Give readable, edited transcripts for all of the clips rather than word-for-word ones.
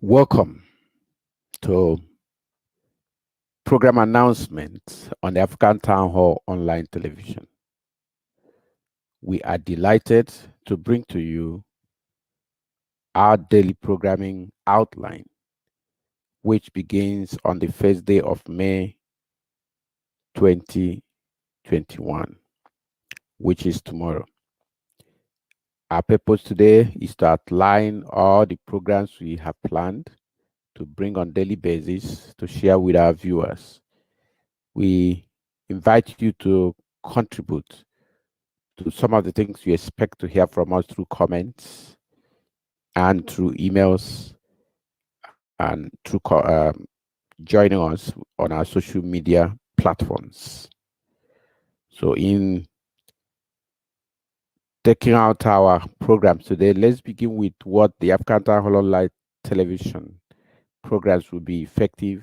Welcome to program announcements on the African Town Hall online television. We are delighted to bring to you our daily programming outline, which begins on the first day of May 2021, which is tomorrow. Our purpose today is to outline all the programs we have planned to bring on daily basis to share with our viewers. We invite you to contribute to some of the things you expect to hear from us through comments and through emails and through joining us on our social media platforms. So in taking out our programs today, let's begin with what the African Town Hall online television programs will be effective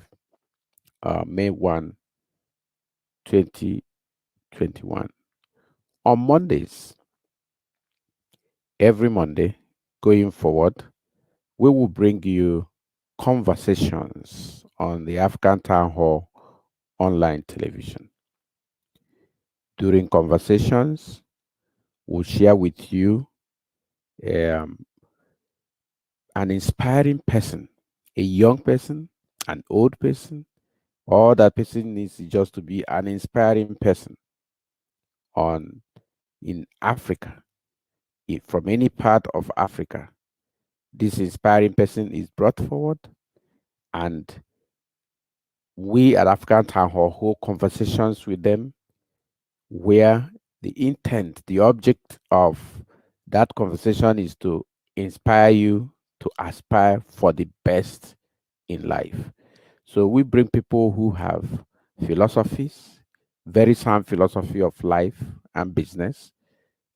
May 1, 2021. On Mondays, every Monday going forward, we will bring you conversations on the African Town Hall online television. During conversations, we'll share with you an inspiring person, a young person, an old person. All that person needs just to be an inspiring person in Africa, from any part of Africa. This inspiring person is brought forward, and we at African Town Hall hold conversations with them where the intent, the object of that conversation is to inspire you to aspire for the best in life. So we bring people who have philosophies, very sound philosophy of life and business,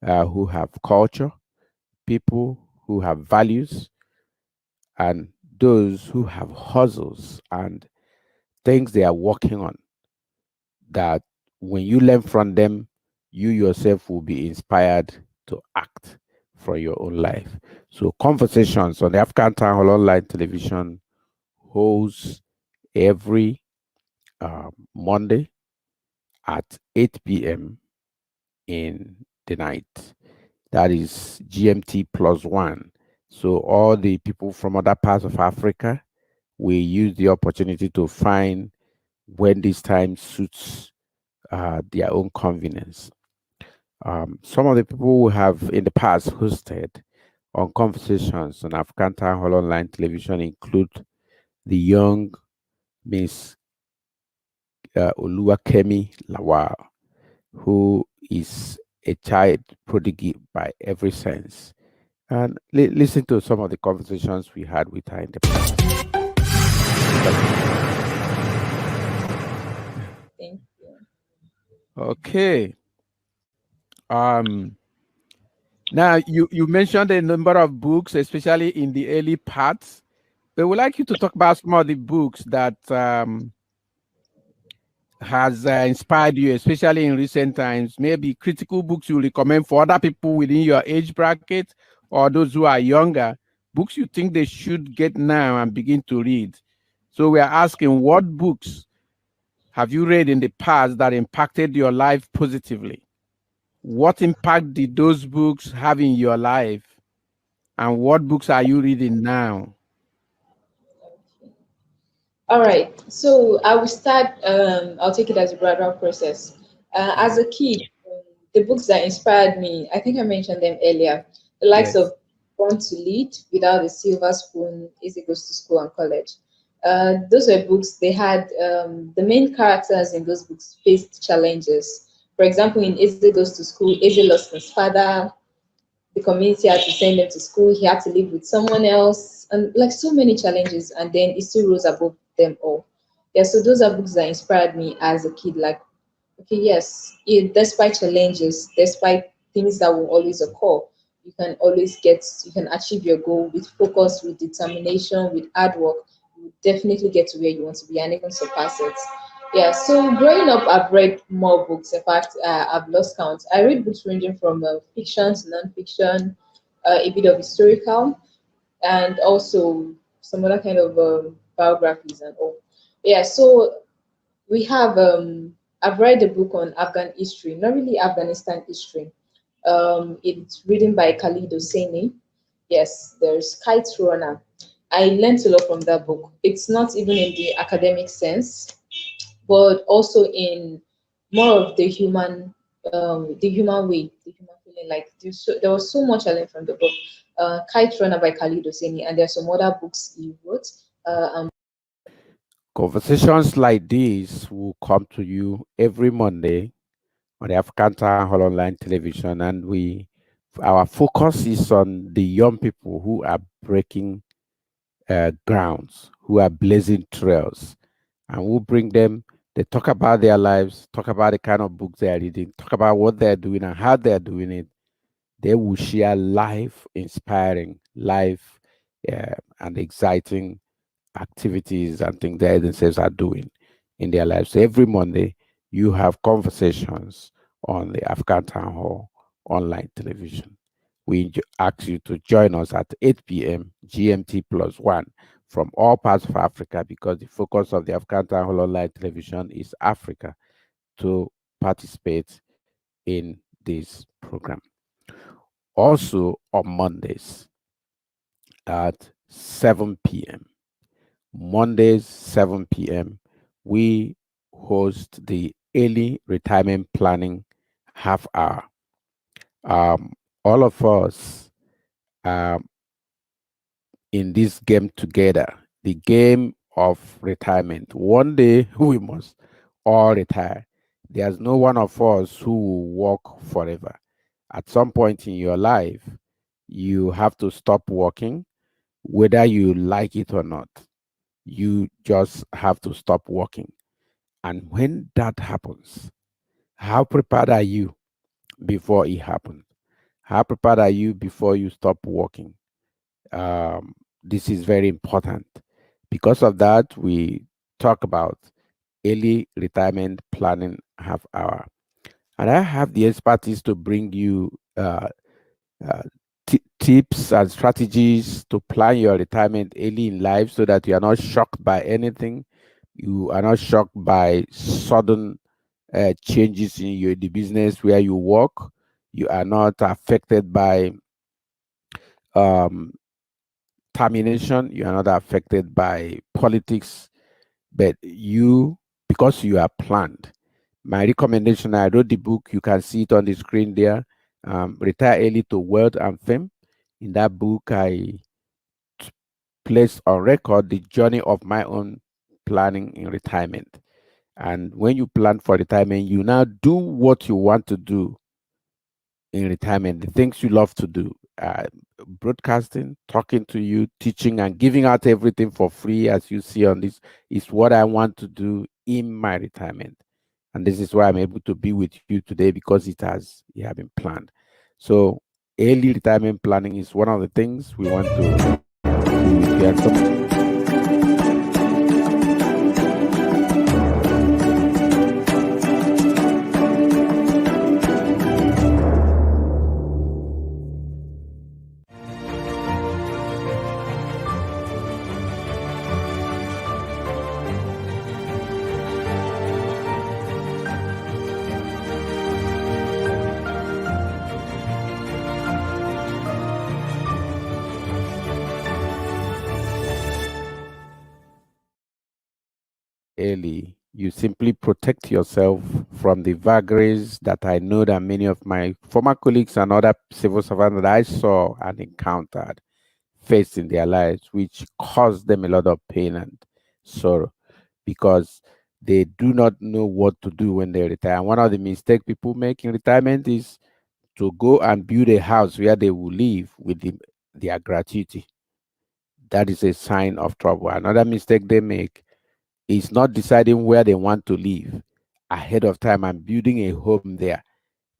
who have culture, people who have values, and those who have hustles and things they are working on, that when you learn from them, you yourself will be inspired to act for your own life. So conversations on the African Town Hall online television holds every Monday at 8 p.m. in the night. That is GMT +1. So all the people from other parts of Africa, we use the opportunity to find when this time suits their own convenience. Some of the people who have in the past hosted on conversations on African Town Hall online television include the young Miss Oluwakemi Lawal, who is a child prodigy by every sense. And listen to some of the conversations we had with her in the past. Thank you. Okay. Now you mentioned a number of books, especially in the early parts. But we'd like you to talk about some of the books that has inspired you, especially in recent times. Maybe critical books you recommend for other people within your age bracket, or those who are younger, books you think they should get now and begin to read. So we are asking, what books have you read in the past that impacted your life positively? What impact did those books have in your life? And what books are you reading now? All right. So I will start. I'll take it as a gradual process. As a kid, the books that inspired me, I think I mentioned them earlier. The likes of Born to Lead, Without a Silver Spoon, Easy Goes to School and College. Those were books. They had the main characters in those books faced challenges. For example, in Easy Goes to School, Easy lost his father. The community had to send him to school. He had to live with someone else, and like so many challenges. And then he still rose above them all. Yeah, so those are books that inspired me as a kid. Like Okay, yes, despite challenges, despite things that will always occur, you can achieve your goal with focus, with determination, with hard work. You will definitely get to where you want to be and even surpass it. Yeah, so growing up, I've read more books. In fact, I've lost count. I read books ranging from fiction to non-fiction, a bit of historical, and also some other kind of biographies and all. Yeah, so we have I've read a book on Afghan history, not really Afghanistan history. It's written by Khalid Hosseini. Yes, there's Kite Runner. I learned a lot from that book. It's not even in the academic sense, but also in more of the human way, the human feeling. Like there was so much I learned from the book. Kite Runner by Khalid Hosseini, and there's some other books he wrote. Conversations like this will come to you every Monday on the African Town Hall online television, and our focus is on the young people who are breaking grounds, who are blazing trails, and we'll bring them. They talk about their lives, talk about the kind of books they are reading, talk about what they're doing and how they're doing it. They will share life inspiring, life and exciting activities and things they themselves are doing in their lives. So every Monday, you have conversations on the African Town Hall online television. We ask you to join us at 8 p.m. GMT plus 1 from all parts of Africa, because the focus of the African Town Hall online television is Africa, to participate in this program. Also on Mondays at 7 p.m. Mondays, 7 p.m., we host the early retirement planning half hour. Um, all of us are in this game together, the game of retirement. One day we must all retire. There's no one of us who will work forever. At some point in your life, you have to stop working, whether you like it or not. You just have to stop working. And when that happens, how prepared are you before it happens? How prepared are you before you stop working? This is very important. Because of that, we talk about early retirement planning half hour. And I have the expertise to bring you uh, tips and strategies to plan your retirement early in life, so that you are not shocked by anything. You are not shocked by sudden changes in the business where you work. You are not affected by um, termination. You are not affected by politics, but because you are planned. My recommendation, I wrote the book, you can see it on the screen there, Retire Early to Wealth and Fame. In that book, I placed on record the journey of my own planning in retirement. And when you plan for retirement, you now do what you want to do in retirement, the things you love to do. Broadcasting, talking to you, teaching, and giving out everything for free, as you see on this, is what I want to do in my retirement. And this is why I'm able to be with you today, because it has been planned. So early retirement planning is one of the things we want to do with you. And some early, you simply protect yourself from the vagaries that I know that many of my former colleagues and other civil servants that I saw and encountered faced in their lives, which caused them a lot of pain and sorrow, because they do not know what to do when they retire. And one of the mistakes people make in retirement is to go and build a house where they will live with their gratuity. That is a sign of trouble. Another mistake they make is not deciding where they want to live. ahead of time and building a home there,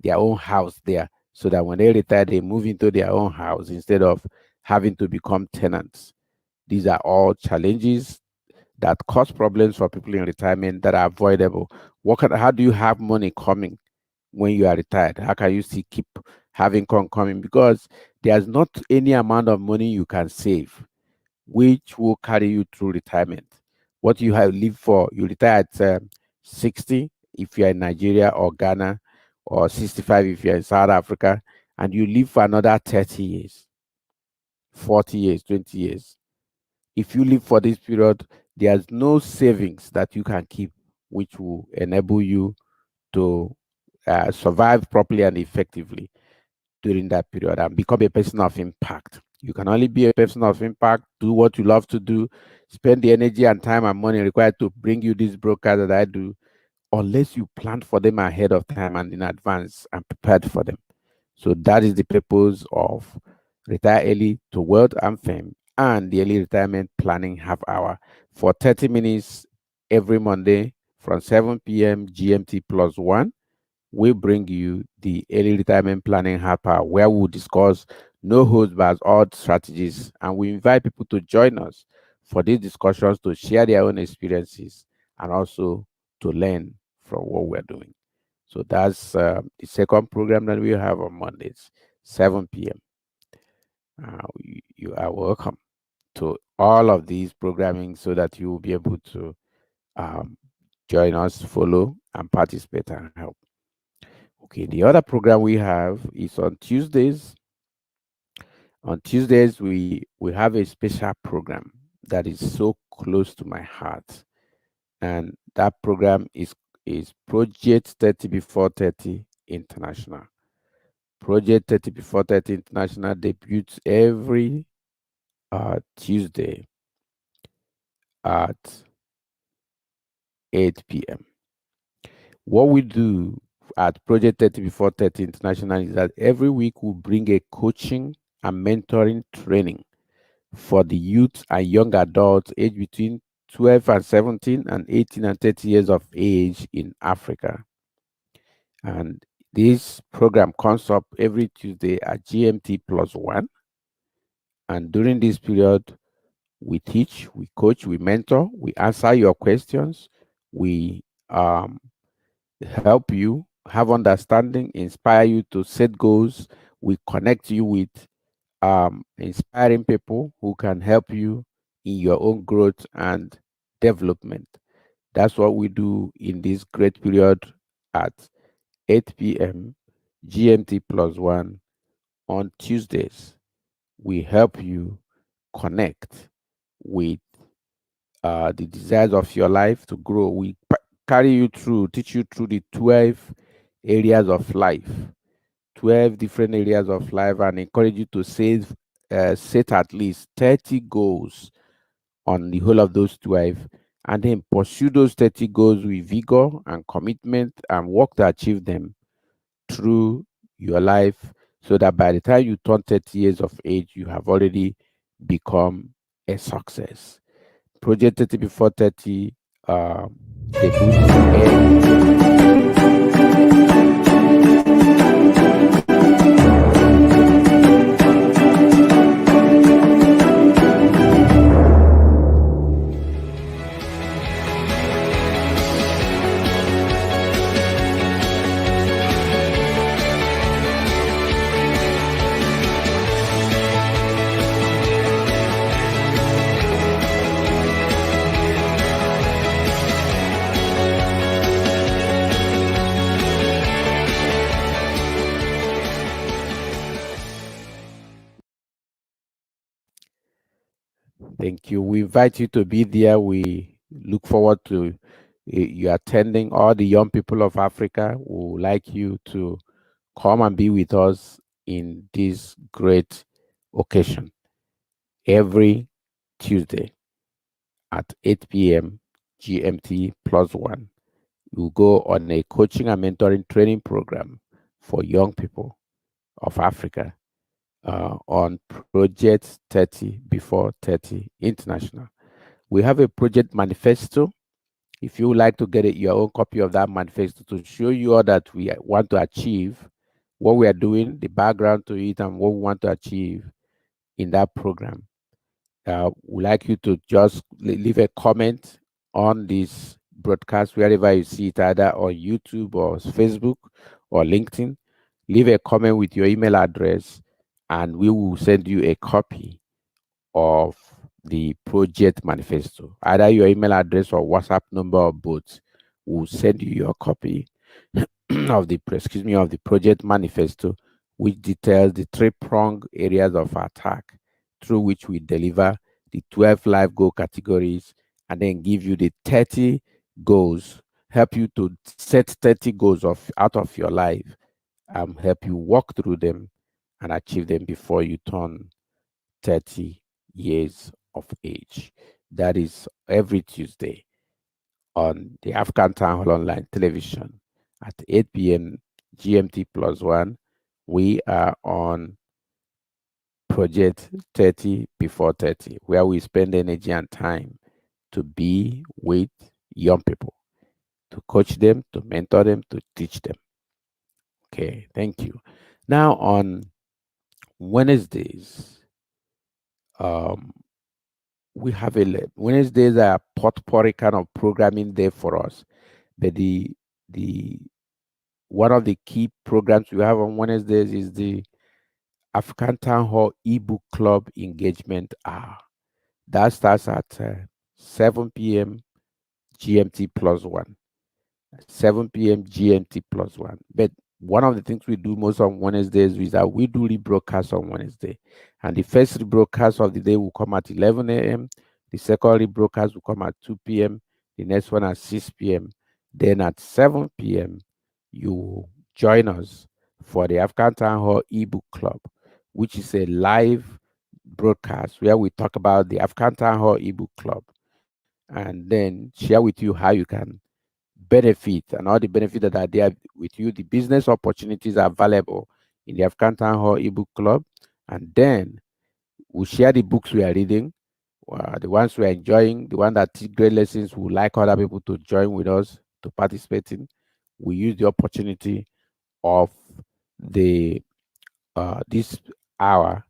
their own house there, so that when they retire, they move into their own house instead of having to become tenants. These are all challenges that cause problems for people in retirement that are avoidable. How do you have money coming when you are retired? How can you still keep having income coming? Because there's not any amount of money you can save which will carry you through retirement. What you have lived for, you retire at 60 if you're in Nigeria or Ghana, or 65 if you're in South Africa, and you live for another 30 years, 40 years, 20 years. If you live for this period, there's no savings that you can keep, which will enable you to survive properly and effectively during that period and become a person of impact. You can only be a person of impact, do what you love to do, spend the energy and time and money required to bring you these broadcasts that I do, unless you planned for them ahead of time and in advance and prepared for them. So that is the purpose of Retire Early to Wealth and Fame and the Early Retirement Planning Half Hour for 30 minutes every Monday from 7 p.m. GMT plus 1. We bring you the Early Retirement Planning Half Hour where we'll discuss no holds barred all strategies, and we invite people to join us for these discussions to share their own experiences and also to learn from what we're doing. So that's the second program that we have on Mondays, 7 p.m. You are welcome to all of these programming so that you will be able to um, join us, follow, and participate and help. Okay, the other program we have is on Tuesdays. On Tuesdays, we have a special program that is so close to my heart, and that program is Project 30 Before 30 International. Project 30 Before 30 International debuts every Tuesday at 8 p.m. What we do at Project 30 Before 30 International is that every week we bring a coaching and mentoring training for the youth and young adults aged between 12 and 17 and 18 and 30 years of age in Africa. And this program comes up every Tuesday at GMT plus 1. And during this period, we teach, we coach, we mentor, we answer your questions, we um, help you have understanding, inspire you to set goals. We connect you with inspiring people who can help you in your own growth and development. That's what we do in this great period at 8 p.m. GMT plus 1 on Tuesdays. We help you connect with the desires of your life to grow. We carry you through, teach you through the 12 areas of life, 12 different areas of life, and encourage you to set at least 30 goals on the whole of those 12, and then pursue those 30 goals with vigor and commitment and work to achieve them through your life so that by the time you turn 30 years of age, you have already become a success. Project 30 Before 30 debuts Thank you. We invite you to be there. We look forward to you attending. All the young people of Africa would like you to come and be with us in this great occasion every Tuesday at 8 p.m. GMT plus 1. We'll go on a coaching and mentoring training program for young people of Africa on Project 30 Before 30 International. We have a project manifesto If you would like to get your own copy of that manifesto to show you all that we want to achieve, what we are doing, the background to it, and what we want to achieve in that program, we'd like you to just leave a comment on this broadcast wherever you see it, either on YouTube or Facebook or LinkedIn. Leave a comment with your email address, and we will send you a copy of the project manifesto. Either your email address or WhatsApp number or both will send you your copy of the of the project manifesto, which details the three-pronged areas of attack through which we deliver the 12 life goal categories, and then give you the 30 goals, help you to set 30 goals of out of your life, help you walk through them and achieve them before you turn 30 years of age. That is every Tuesday on the African Town Hall Online Television at 8 p.m. GMT plus one. We are on Project 30 Before 30, where we spend energy and time to be with young people, to coach them, to mentor them, to teach them. Okay, thank you. Now, on Wednesdays, um, we have Wednesdays are potpourri kind of programming day for us. But the one of the key programs we have on Wednesdays is the African Town Hall EBOOK Club Engagement Hour. That starts at 7 p.m. GMT plus one. 7 p.m. GMT plus one. But one of the things we do most on Wednesdays is that we do rebroadcast on Wednesday. And the first rebroadcast of the day will come at 11 a.m. The second rebroadcast will come at 2 p.m. The next one at 6 p.m. Then at 7 p.m., you will join us for the African Town Hall ebook club, which is a live broadcast where we talk about the African Town Hall ebook club and then share with you how you can benefit and all the benefits that are there with you, the business opportunities are available in the African Town Hall ebook club. And then we'll share the books we are reading, the ones we are enjoying, the one that teach great lessons. We would like other people to join with us to participate in. We use the opportunity of the this hour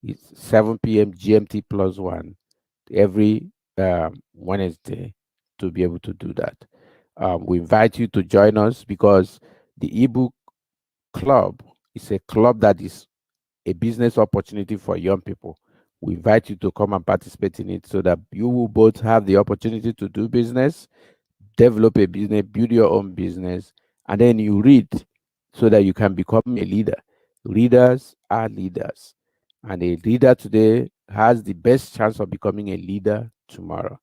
is 7 p.m. GMT plus one every Wednesday to be able to do that. We invite you to join us because the ebook club is a club that is a business opportunity for young people. We invite you to come and participate in it so that you will both have the opportunity to do business, develop a business, build your own business, and then you read so that you can become a leader. Readers are leaders, and a leader today has the best chance of becoming a leader tomorrow.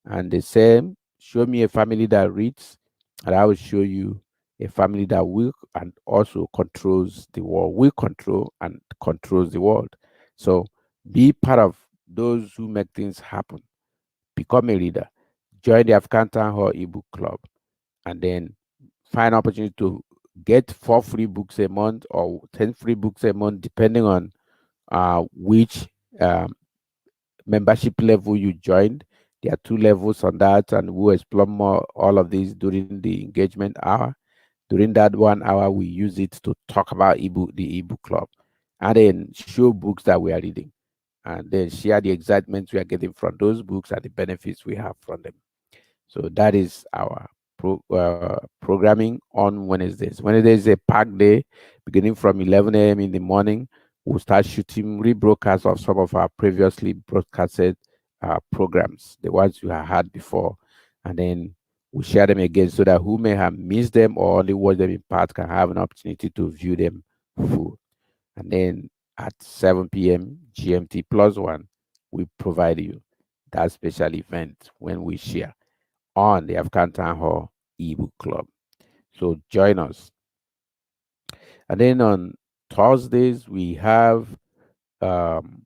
And the same, show me a family that reads, and I will show you a family that will and also controls the world, will control and controls the world. So be part of those who make things happen. Become a leader. Join the African Town Hall ebook club, and then find opportunity to get 4 free books a month or 10 free books a month, depending on which um, membership level you joined. There are 2 levels on that, and we'll explore more all of these during the engagement hour. During that 1 hour, we use it to talk about the ebook club, and then show books that we are reading, and then share the excitement we are getting from those books and the benefits we have from them. So that is our programming on Wednesdays. Wednesday is a packed day, beginning from 11 a.m. in the morning. We'll start shooting rebroadcasts of some of our previously broadcasted programs, the ones you have had before, and then we share them again so that who may have missed them or only watched them in part can have an opportunity to view them full. And then at 7 p.m. GMT plus one, we provide you that special event when we share on the African Town Hall ebook club. So join us. And then on Thursdays, we have um,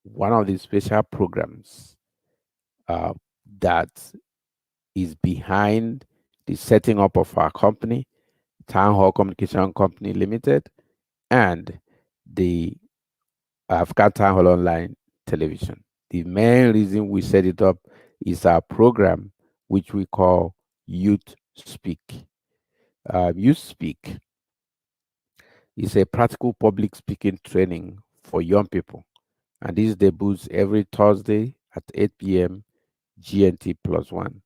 one of the special programs uh, that is behind the setting up of our company, Town Hall Communication Company Limited, and the African Town Hall Online Television. The main reason we set it up is our program which we call Youth Speak. Youth Speak is a practical public speaking training for young people, and this debuts every Thursday at 8 p.m. GNT plus one.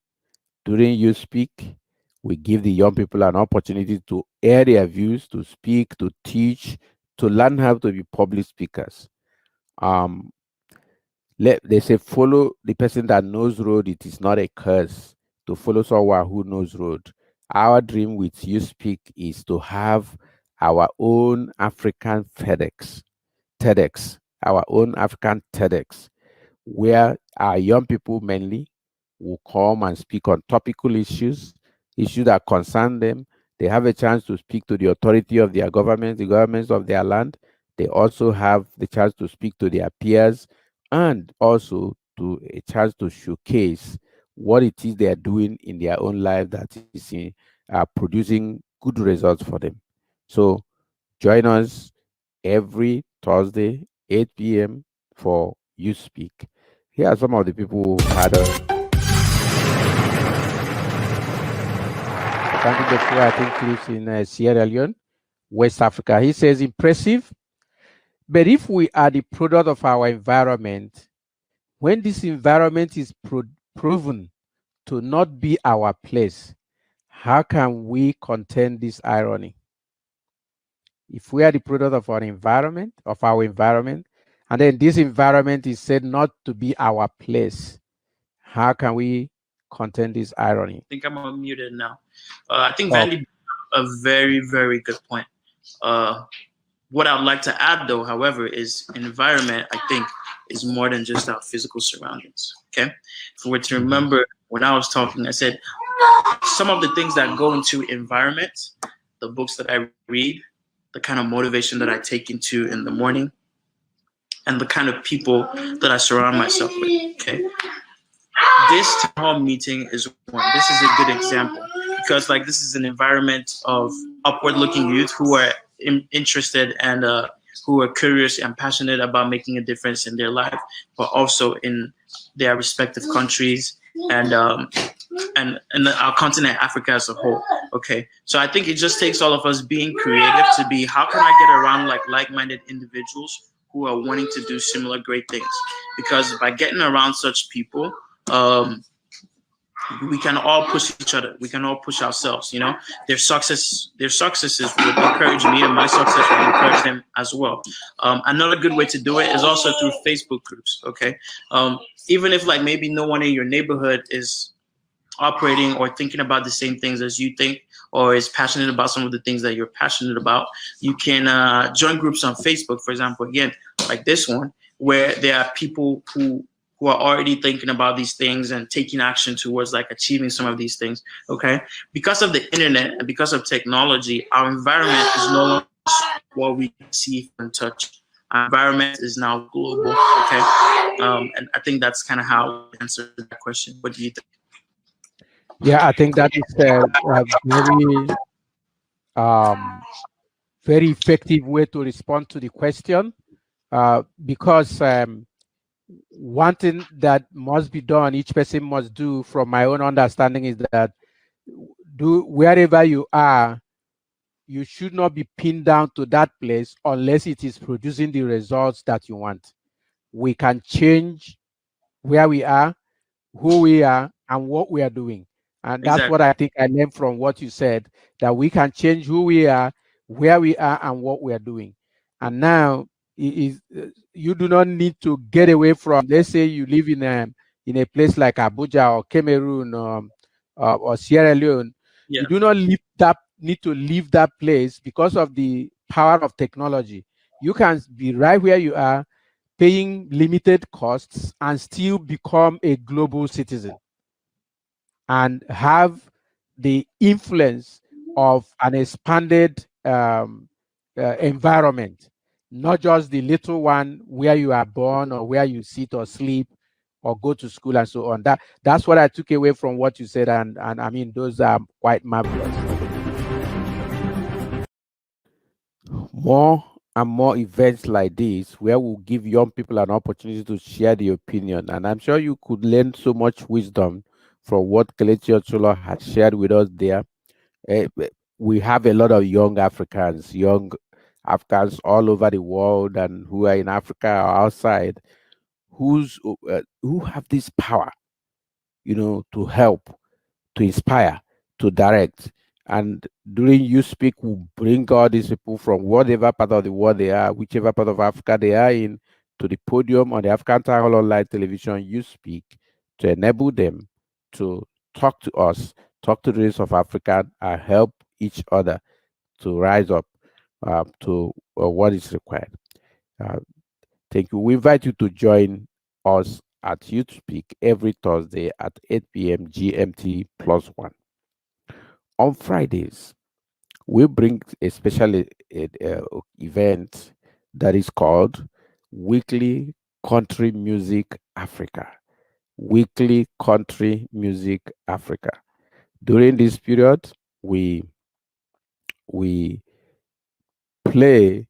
During Youth Speak, we give the young people an opportunity to air their views, to speak, to teach, to learn how to be public speakers. Um, they say follow the person that knows road. It is not a curse to follow someone who knows road. Our dream with You Speak is to have our own African TEDx, our own African TEDx, where our young people mainly will come and speak on topical issues that concern them. They have a chance to speak to the authority of their government, the governments of their land. They also have the chance to speak to their peers and also to a chance to showcase what it is they are doing in their own life that is producing good results for them. So join us every Thursday, 8 p.m. for You Speak. Here are some of the people who've had us attending the show. I think lives in Sierra Leone, West Africa. He says, impressive. But if we are the product of our environment, when this environment is proven to not be our place, how can we contend this irony? If we are the product of our environment, and then this environment is said not to be our place, how can we contend this irony? I think I'm unmuted now. I think Vandy a very, very good point. What I'd like to add, though, however, is environment, I think, is more than just our physical surroundings. Okay? If we were to remember when I was talking, I said some of the things that go into environment, the books that I read, the kind of motivation that I take into in the morning, and the kind of people that I surround myself with. Okay? This town hall meeting is one. This is a good example because, like, this is an environment of upward-looking youth who are interested and who are curious and passionate about making a difference in their life, but also in their respective countries and our continent, Africa as a whole. Okay, so I think it just takes all of us being creative to be, how can I get around like-minded individuals who are wanting to do similar great things? Because by getting around such people, we can all push each other. We can all push ourselves. You know, their successes would encourage me, and my success would encourage them as well. Another good way to do it is also through Facebook groups. Okay, even if like maybe no one in your neighborhood is operating or thinking about the same things as you think, or is passionate about some of the things that you're passionate about, you can join groups on Facebook, for example, again, like this one, where there are people who are already thinking about these things and taking action towards like achieving some of these things. Okay, because of the internet and because of technology, our environment is no longer what we see and touch. Our environment is now global. Okay, and I think that's kind of how I answer that question. What do you think? Yeah, I think that is a very effective way to respond to the question, because one thing that must be done, each person must do, from my own understanding, is that wherever you are, you should not be pinned down to that place unless it is producing the results that you want. We can change where we are, who we are, and what we are doing. And that's what I think I learned from what you said, that we can change who we are, where we are, and what we are doing. And now you do not need to get away from, let's say you live in a place like Abuja or Cameroon or Sierra Leone. Yeah. You do not need to leave that place because of the power of technology. You can be right where you are, paying limited costs, and still become a global citizen and have the influence of an expanded environment, not just the little one where you are born or where you sit or sleep or go to school and so on. That's what I took away from what you said, and I mean, those are quite marvelous. More and more events like this, where we'll give young people an opportunity to share their opinion, and I'm sure you could learn so much wisdom from what Kelechi Ochulo has shared with us there. eh, eh, we have a lot of young Africans all over the world and who are in Africa or outside, who have this power, to help, to inspire, to direct. And during You Speak, we bring all these people from whatever part of the world they are, whichever part of Africa they are in, to the podium on the African Town Hall Online Television You Speak, to enable them to talk to us, talk to the rest of Africa, and help each other to rise up to what is required. Uh, Thank you. We invite you to join us at Youth Speak every Thursday at 8 p.m. GMT plus one. On Fridays, we bring a special event that is called Weekly Country Music Africa. Weekly Country Music Africa. During this period, we play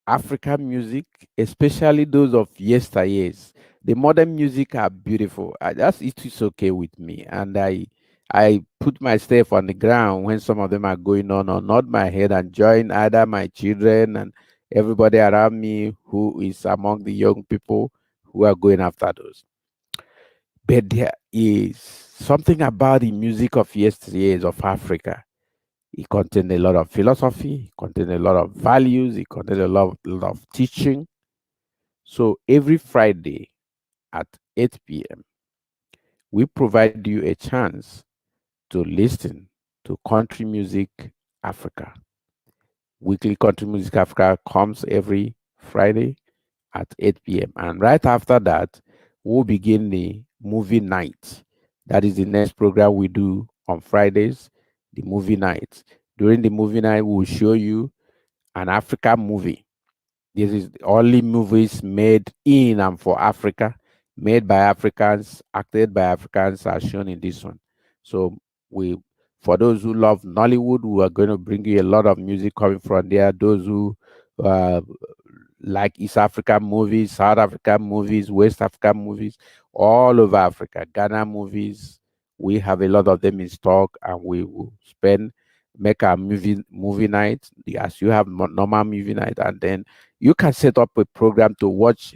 African music, especially those of yesteryears. The modern music are beautiful. That's it is okay with me, and I put myself on the ground when some of them are going on, or nod my head and join either my children and everybody around me who is among the young people who are going after those. But there is something about the music of yesteryears of Africa. It contains a lot of philosophy, it contains a lot of values, it contains a lot of teaching. So every Friday at 8 p.m., we provide you a chance to listen to Country Music Africa. Weekly Country Music Africa comes every Friday at 8 p.m. And right after that, we'll begin the movie night. That is the next program we do on Fridays, the movie night. During the movie night, we'll show you an African movie. This is the only movies made in and for Africa, made by Africans, acted by Africans, are shown in this one. So we, for those who love Nollywood, we are going to bring you a lot of music coming from there. Those who uh, like East African movies, South African movies, West African movies, all over Africa, Ghana movies. We have a lot of them in stock, and we will make our movie night as you have normal movie night, and then you can set up a program to watch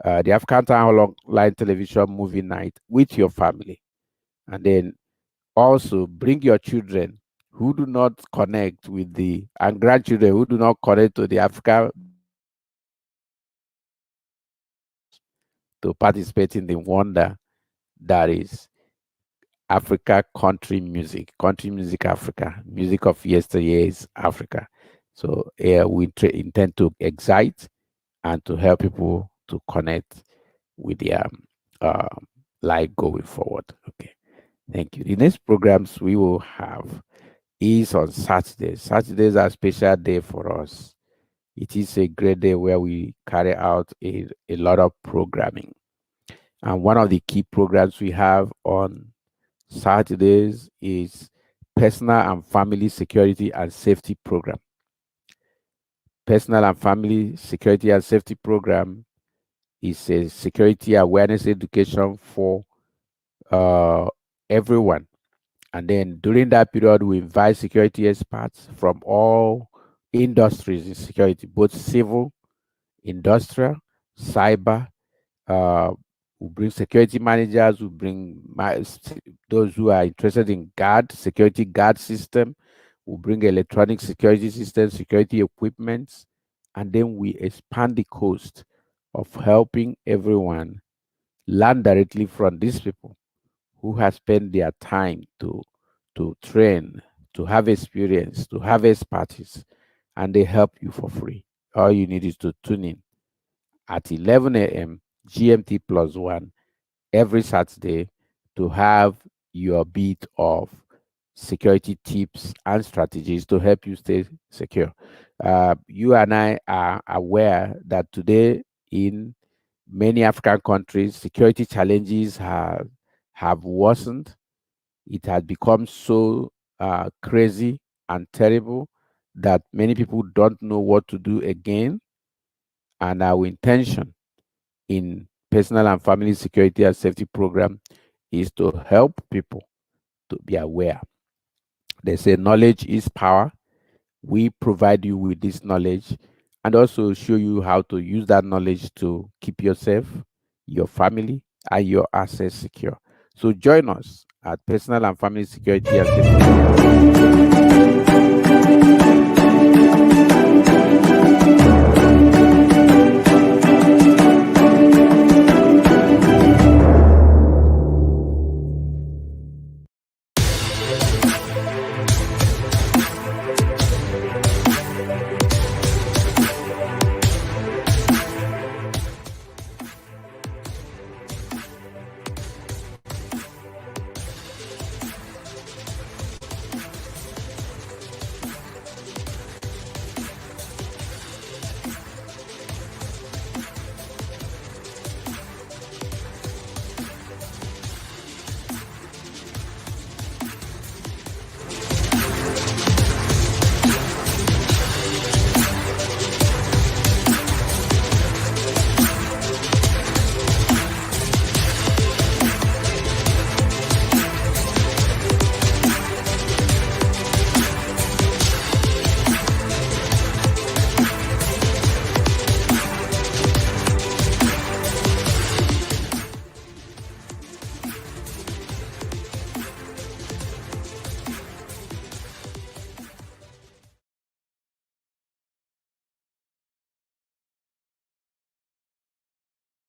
the African Town Hall Online Television movie night with your family, and then also bring your children who do not connect with the and grandchildren who do not connect to the Africa to participate in the wonder that is Africa country music Africa, music of yesteryears Africa. So we intend to excite and to help people to connect with their life going forward. Okay, thank you. The next programs we will have is on Saturdays. Saturdays are a special day for us. It is a great day where we carry out a lot of programming. And one of the key programs we have on Saturdays is Personal and Family Security and Safety Program. Personal and Family Security and Safety Program is a security awareness education for uh, everyone. And then during that period, we invite security experts from all industries in security, both civil, industrial, cyber. Uh, we bring security managers, we bring those who are interested in security guard system. We bring electronic security systems, security equipment, and then we expand the cost of helping everyone learn directly from these people who have spent their time to train, to have experience, to have expertise, and they help you for free. All you need is to tune in at 11 a.m. GMT plus one every Saturday to have your bit of security tips and strategies to help you stay secure. You and I are aware that today in many African countries, security challenges have worsened. It has become so crazy and terrible that many people don't know what to do again. And our intention in personal and family security and safety program is to help people to be aware. They say knowledge is power. We provide you with this knowledge and also show you how to use that knowledge to keep yourself, your family, and your assets secure. So join us at Personal and Family Security and Safety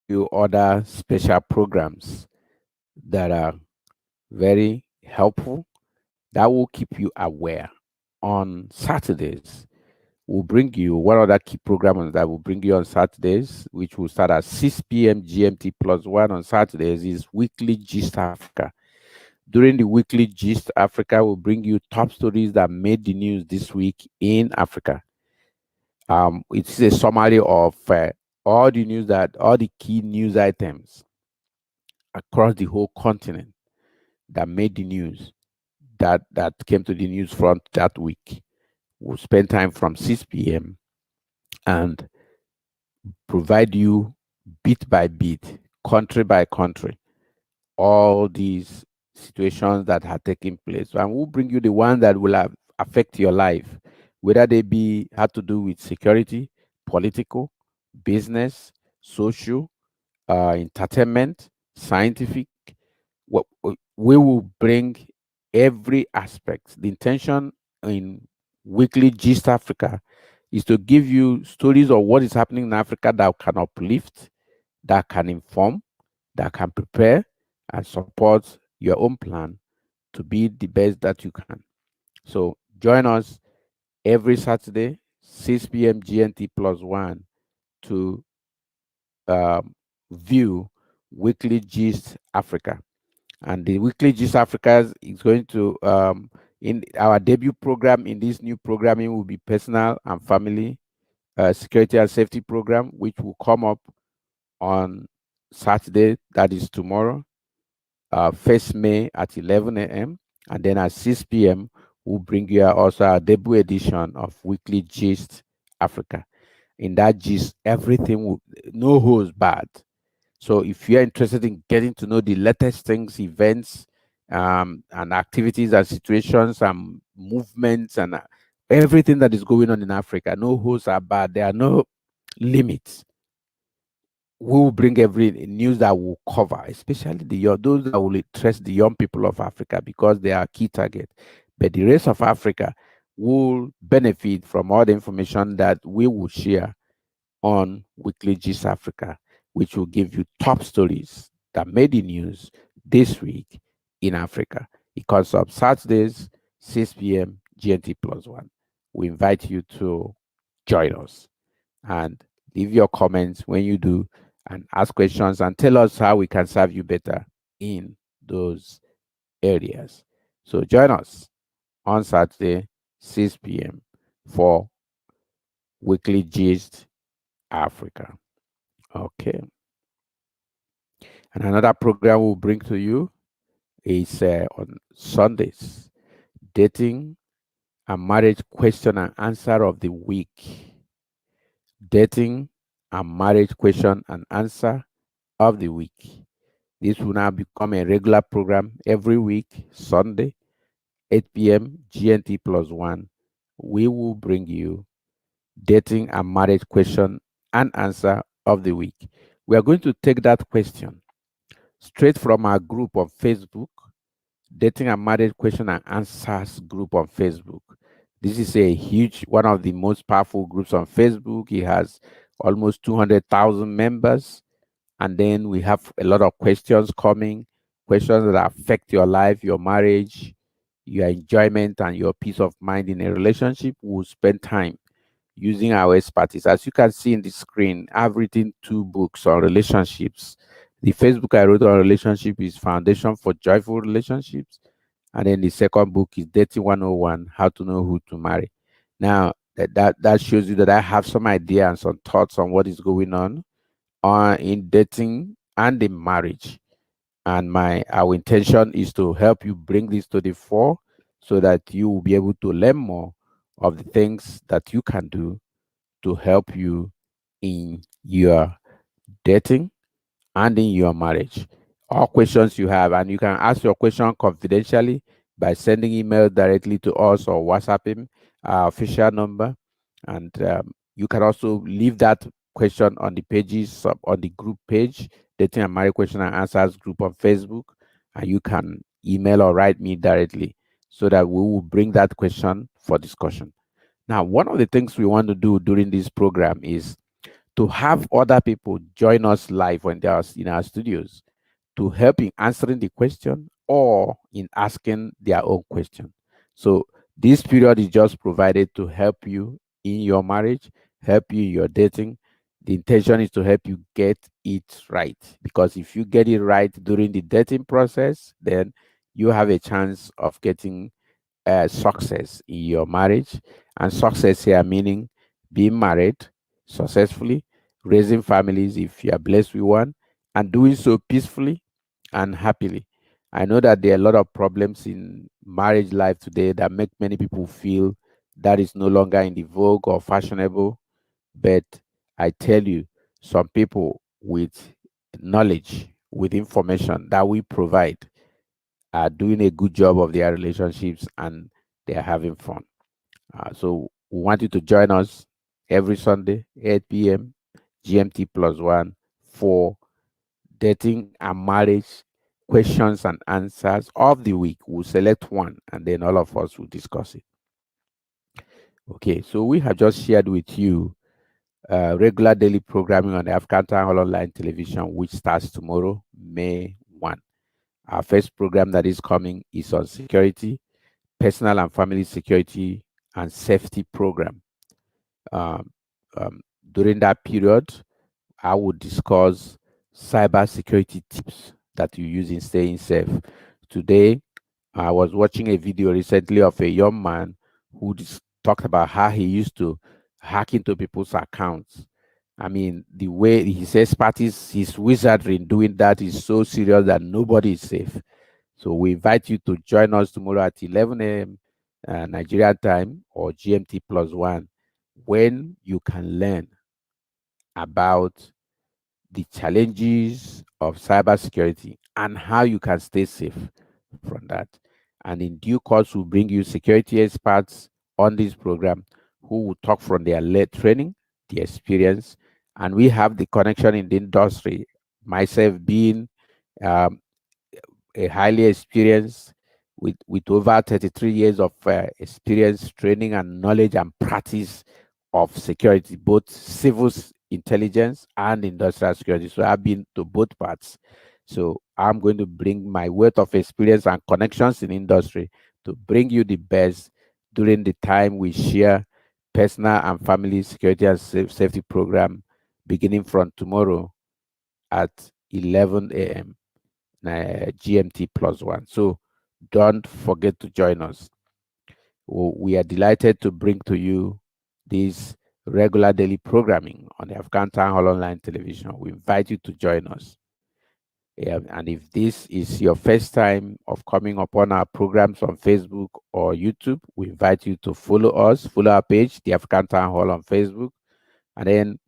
you other special programs that are very helpful that will keep you aware. On Saturdays, we'll bring you one other key program that will bring you on Saturdays, which will start at 6 p.m. GMT plus one on Saturdays, is Weekly Gist Africa. During the Weekly Gist Africa, we'll bring you top stories that made the news this week in Africa. It's a summary of all the key news items across the whole continent that made the news, that came to the news front that week. We'll spend time from 6 p.m. and provide you bit by bit, country by country, all these situations that have taken place. And we'll bring you the one that will affect your life, whether they be had to do with security, political, business, social, entertainment, scientific. We will bring every aspect. The intention in Weekly Gist Africa is to give you stories of what is happening in Africa that can uplift, that can inform, that can prepare and support your own plan to be the best that you can. So join us every Saturday, 6 p.m. GNT plus one to um, view Weekly Gist Africa. And the Weekly Gist Africa is going to, in our debut program, in this new programming, will be Personal and Family Security and Safety Program, which will come up on Saturday, that is tomorrow, 1st May at 11 a.m. And then at 6 p.m., we'll bring you also our debut edition of Weekly Gist Africa. In that gist, everything will, no holds barred. So if you're interested in getting to know the latest things, events, and activities and situations and movements and everything that is going on in Africa, no holds are barred. There are no limits. We will bring every news that will cover, especially those that will interest the young people of Africa because they are key target. But the rest of Africa will benefit from all the information that we will share on Weekly Gist Africa, which will give you top stories that made the news this week in Africa. It comes up Saturdays, 6 p.m. GNT plus one. We invite you to join us and leave your comments when you do and ask questions and tell us how we can serve you better in those areas. So join us on Saturday, 6 p.m. for Weekly Gist Africa. Okay. And another program we'll bring to you is on Sundays, Dating and Marriage Question and Answer of the Week. Dating and Marriage Question and Answer of the Week. This will now become a regular program every week, Sunday, 8 p.m. GNT plus 1. We will bring you dating and marriage question and answer of the week. We are going to take that question straight from our group on Facebook, dating and marriage question and answers group on Facebook. This is a huge, one of the most powerful groups on Facebook. It has almost 200,000 members. And then we have a lot of questions coming, questions that affect your life, your marriage, your enjoyment, and your peace of mind in a relationship. We'll spend time using our expertise. As you can see in the screen, I've written 2 books on relationships. The first book I wrote on relationship is Foundation for Joyful Relationships. And then the second book is Dating 101, How to Know Who to Marry. Now, that shows you that I have some idea and some thoughts on what is going on in dating and in marriage. And my our intention is to help you bring this to the fore so that you will be able to learn more of the things that you can do to help you in your dating and in your marriage. All questions you have, and you can ask your question confidentially by sending email directly to us or WhatsApping our official number. And you can also leave that question on the pages on the group page, Dating and Marriage Question and Answers group on Facebook, and you can email or write me directly so that we will bring that question for discussion. Now, one of the things we want to do during this program is to have other people join us live when they are in our studios to help in answering the question or in asking their own question. So this period is just provided to help you in your marriage, help you in your dating. The intention is to help you get it right, because if you get it right during the dating process, then you have a chance of getting success in your marriage. And success here meaning being married successfully, raising families if you are blessed with one, and doing so peacefully and happily. I know that there are a lot of problems in marriage life today that make many people feel that is no longer in the vogue or fashionable. But I tell you, some people with knowledge, with information that we provide, are doing a good job of their relationships and they are having fun. So we want you to join us every Sunday, 8 p.m. GMT plus 1 for dating and marriage questions and answers of the week. We'll select one and then all of us will discuss it. Okay, so we have just shared with you regular daily programming on the African Town Hall Online Television, which starts tomorrow, May 1. Our first program that is coming is on security, personal and family security, and safety program. Um, During that period, I will discuss cyber security tips that you use in staying safe. Today, I was watching a video recently of a young man who talked about how he used to hack into people's accounts. I mean, the way he says parties, his wizardry in doing that is so serious that nobody is safe. So we invite you to join us tomorrow at 11 a.m. Nigerian time or GMT plus 1, when you can learn about the challenges of cybersecurity and how you can stay safe from that. And in due course, we'll bring you security experts on this program who will talk from their late training, the experience, and we have the connection in the industry. Myself being um, a highly experienced with over 33 years of experience, training, and knowledge and practice of security, both intelligence and industrial security. So I've been to both parts. So I'm going to bring my wealth of experience and connections in industry to bring you the best during the time we share personal and family security and safety program beginning from tomorrow at 11 a.m. GMT plus 1. So don't forget to join us. We are delighted to bring to you this regular daily programming on the African Town Hall Online Television. We invite you to join us. And if this is your first time of coming upon our programs on Facebook or YouTube, we invite you to follow us, follow our page, the African Town Hall on Facebook, and then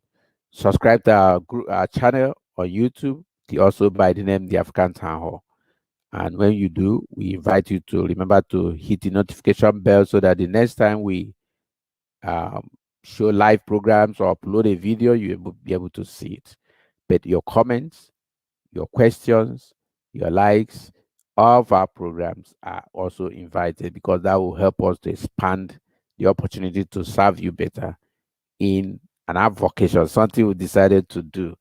subscribe to our channel on YouTube also by the name the African Town Hall. And when you do, we invite you to remember to hit the notification bell so that the next time we um, show live programs or upload a video, you will be able to see it. But your comments, your questions, your likes of our programs are also invited, because that will help us to expand the opportunity to serve you better in an avocation, something we decided to do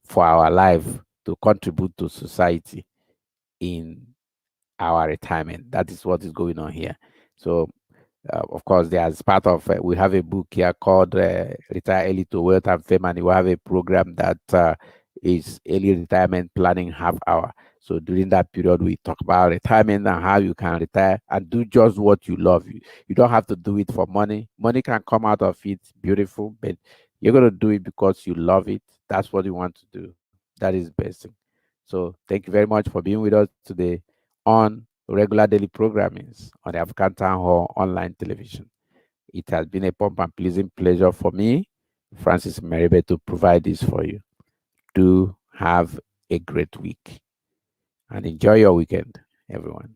for our life to contribute to society in our retirement. That is what is going on here. So of course, there's part of we have a book here called Retire Early to Wealth and Fame, and we have a program that is early retirement planning half hour. So during that period, we talk about retirement and how you can retire and do just what you love. You don't have to do it for money. Money can come out of it, beautiful, but you're going to do it because you love it. That's what you want to do. That is best thing. So thank you very much for being with us today on regular daily programmings on the African Town Hall online television. It has been a pomp and pleasing pleasure for me, Francis Meribe, to provide this for you. Do have a great week and enjoy your weekend, everyone.